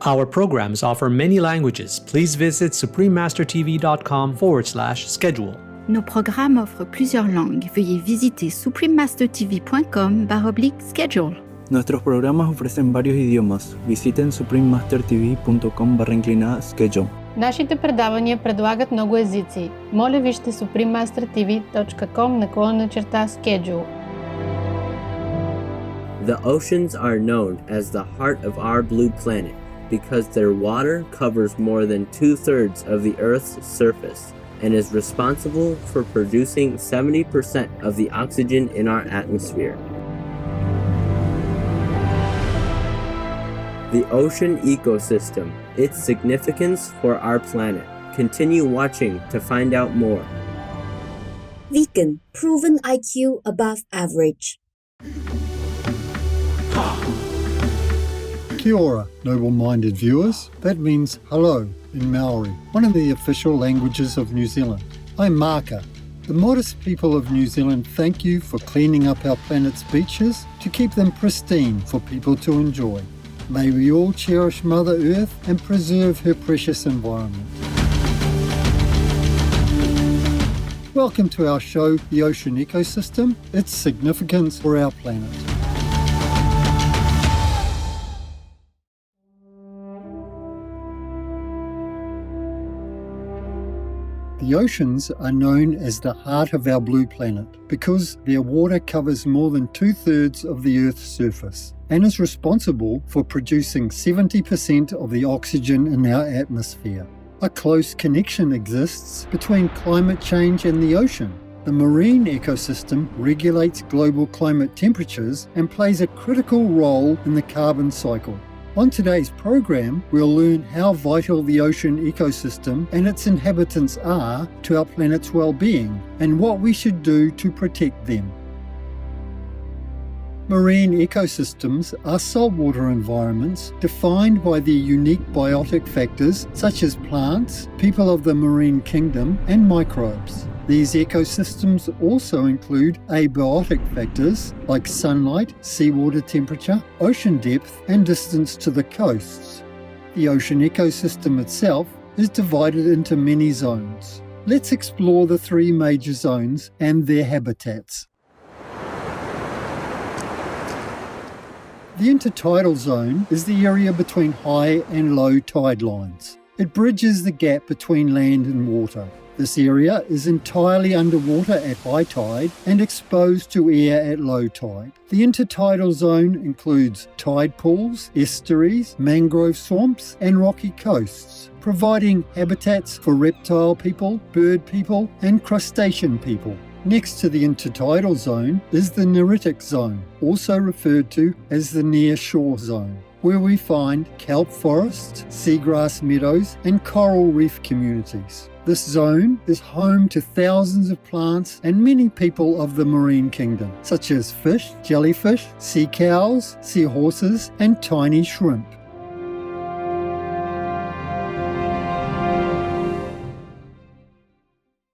Our programs offer many languages. Please visit suprememastertv.com/schedule. Nos programmes offrent plusieurs langues. Veuillez visiter suprememastertv.com/schedule. Nuestros programas ofrecen varios idiomas. Visiten suprememastertv.com/schedule. Нашите предавания предлагат много езици. Моля вижте suprememastertv.com/schedule. The oceans are known as the heart of our blue planet because their water covers more than 2/3 of the Earth's surface and is responsible for producing 70% of the oxygen in our atmosphere. The ocean ecosystem, its significance for our planet. Continue watching to find out more. Vegan, proven IQ above average. Kia ora, noble-minded viewers. That means hello in Maori, one of the official languages of New Zealand. I'm Maka. The modest people of New Zealand thank you for cleaning up our planet's beaches to keep them pristine for people to enjoy. May we all cherish Mother Earth and preserve her precious environment. Welcome to our show, The Ocean Ecosystem, its significance for our planet. The oceans are known as the heart of our blue planet because their water covers more than 2/3 of the Earth's surface and is responsible for producing 70% of the oxygen in our atmosphere. A close connection exists between climate change and the ocean. The marine ecosystem regulates global climate temperatures and plays a critical role in the carbon cycle. On today's program, we'll learn how vital the ocean ecosystem and its inhabitants are to our planet's well-being and what we should do to protect them. Marine ecosystems are saltwater environments defined by their unique biotic factors such as plants, people of the marine kingdom, and microbes. These ecosystems also include abiotic factors like sunlight, seawater temperature, ocean depth, and distance to the coasts. The ocean ecosystem itself is divided into many zones. Let's explore the 3 major zones and their habitats. The intertidal zone is the area between high and low tide lines. It bridges the gap between land and water. This area is entirely underwater at high tide and exposed to air at low tide. The intertidal zone includes tide pools, estuaries, mangrove swamps, and rocky coasts, providing habitats for reptile people, bird people, and crustacean people. Next to the intertidal zone is the neritic zone, also referred to as the near-shore zone, where we find kelp forests, seagrass meadows, and coral reef communities. This zone is home to thousands of plants and many people of the marine kingdom, such as fish, jellyfish, sea cows, seahorses, and tiny shrimp.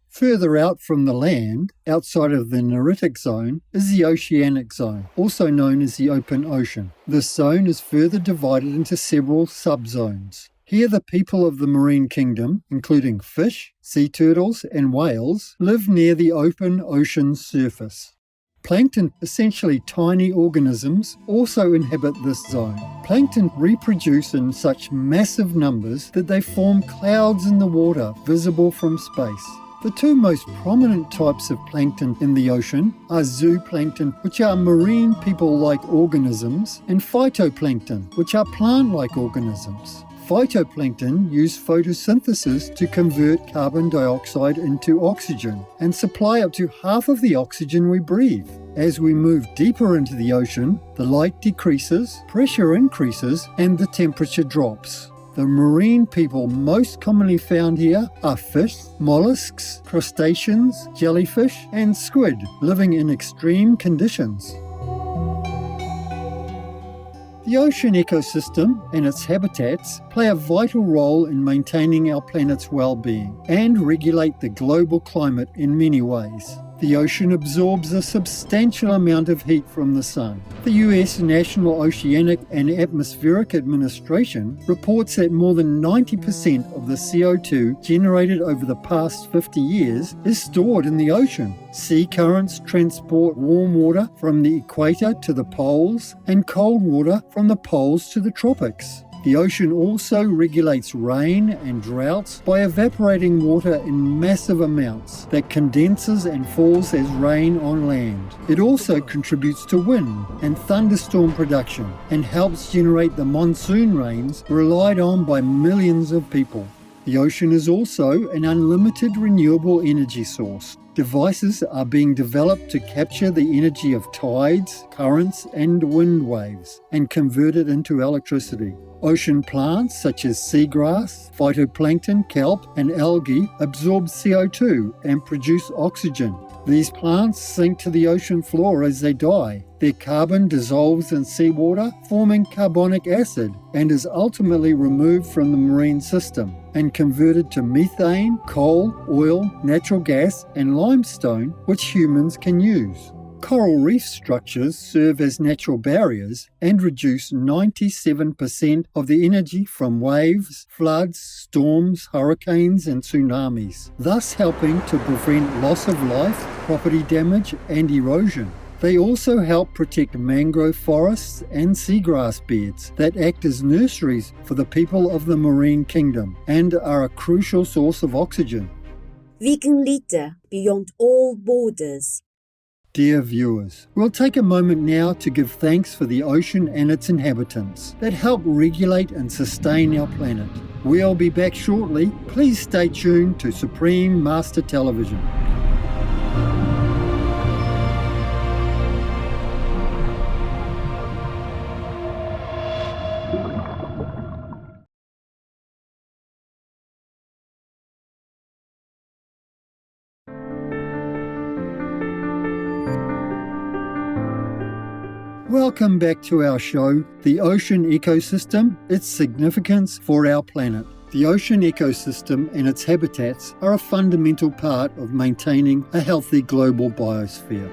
Further out from the land, outside of the neritic zone, is the oceanic zone, also known as the open ocean. This zone is further divided into several subzones. Here the people of the marine kingdom, including fish, sea turtles, and whales, live near the open ocean surface. Plankton, essentially tiny organisms, also inhabit this zone. Plankton reproduce in such massive numbers that they form clouds in the water visible from space. The 2 most prominent types of plankton in the ocean are zooplankton, which are marine people-like organisms, and phytoplankton, which are plant-like organisms. Phytoplankton use photosynthesis to convert carbon dioxide into oxygen and supply up to half of the oxygen we breathe. As we move deeper into the ocean, the light decreases, pressure increases, and the temperature drops. The marine people most commonly found here are fish, mollusks, crustaceans, jellyfish, and squid, living in extreme conditions. The ocean ecosystem and its habitats play a vital role in maintaining our planet's well-being and regulate the global climate in many ways. The ocean absorbs a substantial amount of heat from the sun. The US National Oceanic and Atmospheric Administration reports that more than 90% of the CO2 generated over the past 50 years is stored in the ocean. Sea currents transport warm water from the equator to the poles and cold water from the poles to the tropics. The ocean also regulates rain and droughts by evaporating water in massive amounts that condenses and falls as rain on land. It also contributes to wind and thunderstorm production and helps generate the monsoon rains relied on by millions of people. The ocean is also an unlimited renewable energy source. Devices are being developed to capture the energy of tides, currents, and wind waves and convert it into electricity. Ocean plants such as seagrass, phytoplankton, kelp, and algae absorb CO2 and produce oxygen. These plants sink to the ocean floor as they die. Their carbon dissolves in seawater, forming carbonic acid, and is ultimately removed from the marine system and converted to methane, coal, oil, natural gas, and limestone, which humans can use. Coral reef structures serve as natural barriers and reduce 97% of the energy from waves, floods, storms, hurricanes, and tsunamis, thus helping to prevent loss of life, property damage, and erosion. They also help protect mangrove forests and seagrass beds that act as nurseries for the people of the marine kingdom and are a crucial source of oxygen. Vegan leader beyond all borders. Dear viewers, we'll take a moment now to give thanks for the ocean and its inhabitants that help regulate and sustain our planet. We'll be back shortly. Please stay tuned to Supreme Master Television. Welcome back to our show, The Ocean Ecosystem, Its Significance for Our Planet. The ocean ecosystem and its habitats are a fundamental part of maintaining a healthy global biosphere.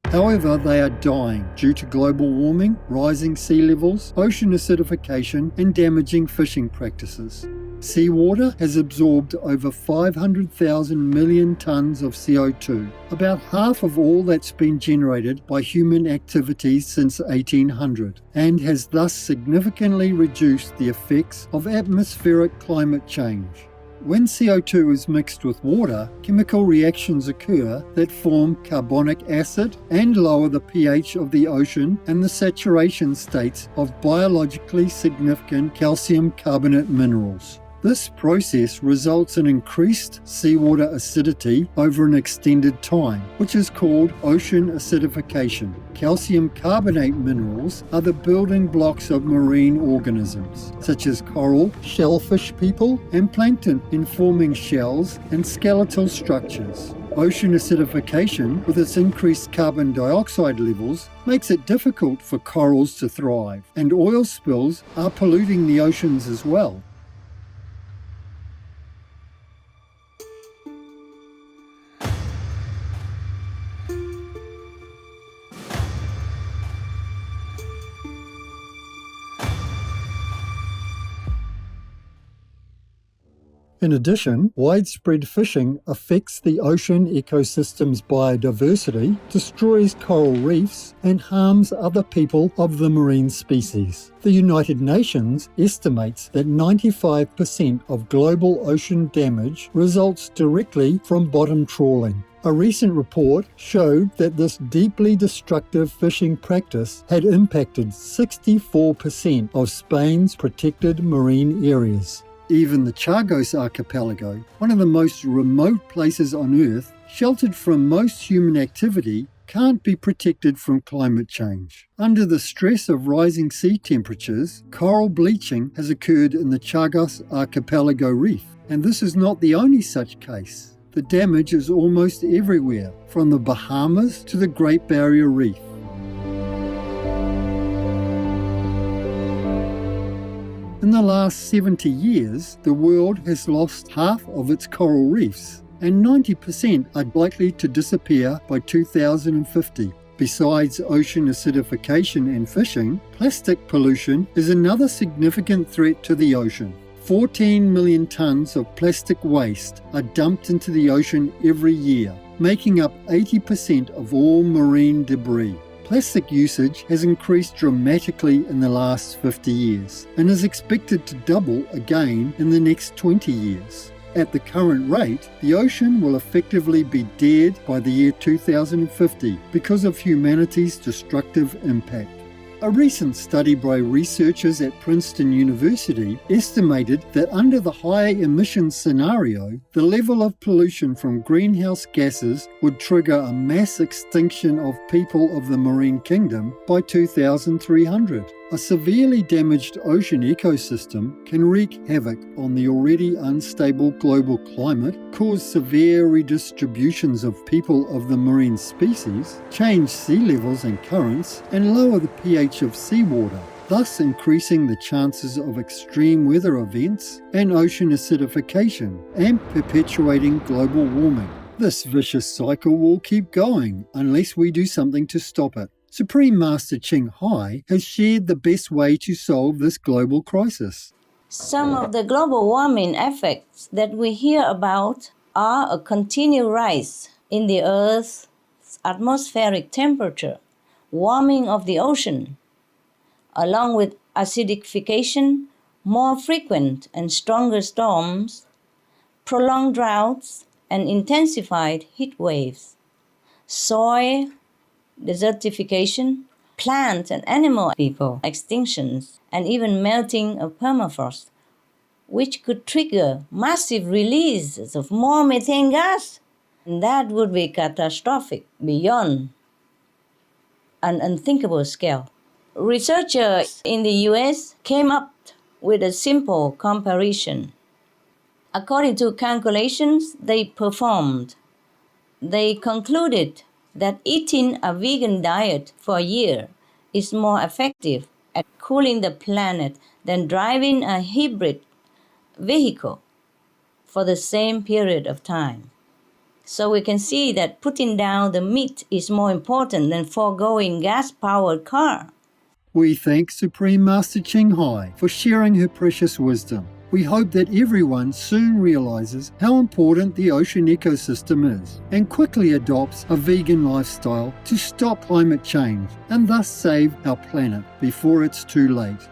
However, they are dying due to global warming, rising sea levels, ocean acidification, and damaging fishing practices. Seawater has absorbed over 500,000 million tonnes of CO2, about half of all that's been generated by human activities since 1800, and has thus significantly reduced the effects of atmospheric climate change. When CO2 is mixed with water, chemical reactions occur that form carbonic acid and lower the pH of the ocean and the saturation states of biologically significant calcium carbonate minerals. This process results in increased seawater acidity over an extended time, which is called ocean acidification. Calcium carbonate minerals are the building blocks of marine organisms, such as coral, shellfish people, and plankton in forming shells and skeletal structures. Ocean acidification, with its increased carbon dioxide levels, makes it difficult for corals to thrive, and oil spills are polluting the oceans as well. In addition, widespread fishing affects the ocean ecosystem's biodiversity, destroys coral reefs, and harms other people of the marine species. The United Nations estimates that 95% of global ocean damage results directly from bottom trawling. A recent report showed that this deeply destructive fishing practice had impacted 64% of Spain's protected marine areas. Even the Chagos Archipelago, one of the most remote places on Earth, sheltered from most human activity, can't be protected from climate change. Under the stress of rising sea temperatures, coral bleaching has occurred in the Chagos Archipelago reef, and this is not the only such case. The damage is almost everywhere, from the Bahamas to the Great Barrier Reef. In the last 70 years, the world has lost half of its coral reefs, and 90% are likely to disappear by 2050. Besides ocean acidification and fishing, plastic pollution is another significant threat to the ocean. 14 million tonnes of plastic waste are dumped into the ocean every year, making up 80% of all marine debris. Plastic usage has increased dramatically in the last 50 years and is expected to double again in the next 20 years. At the current rate, the ocean will effectively be dead by the year 2050 because of humanity's destructive impact. A recent study by researchers at Princeton University estimated that under the high emissions scenario, the level of pollution from greenhouse gases would trigger a mass extinction of people of the marine kingdom by 2300. A severely damaged ocean ecosystem can wreak havoc on the already unstable global climate, cause severe redistributions of people of the marine species, change sea levels and currents, and lower the pH of seawater, thus increasing the chances of extreme weather events and ocean acidification, and perpetuating global warming. This vicious cycle will keep going unless we do something to stop it. Supreme Master Ching Hai has shared the best way to solve this global crisis. Some of the global warming effects that we hear about are a continued rise in the Earth's atmospheric temperature, warming of the ocean, along with acidification, more frequent and stronger storms, prolonged droughts, and intensified heat waves, soil desertification, plant and animal people extinctions, and even melting of permafrost, which could trigger massive releases of more methane gas. And that would be catastrophic beyond an unthinkable scale. Researchers in the US came up with a simple comparison. According to calculations they performed, they concluded that eating a vegan diet for a year is more effective at cooling the planet than driving a hybrid vehicle for the same period of time. So we can see that putting down the meat is more important than foregoing gas-powered car. We thank Supreme Master Ching Hai for sharing her precious wisdom. We hope that everyone soon realizes how important the ocean ecosystem is and quickly adopts a vegan lifestyle to stop climate change and thus save our planet before it's too late.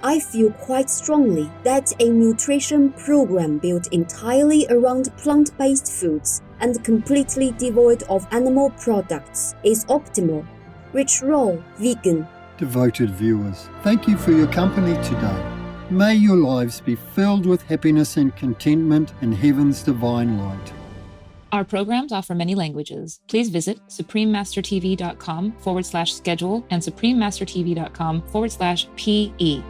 I feel quite strongly that a nutrition program built entirely around plant-based foods and completely devoid of animal products is optimal. Rich Roll, vegan. Devoted viewers, thank you for your company today. May your lives be filled with happiness and contentment in heaven's divine light. Our programs offer many languages. Please visit suprememastertv.com/schedule and suprememastertv.com/PE.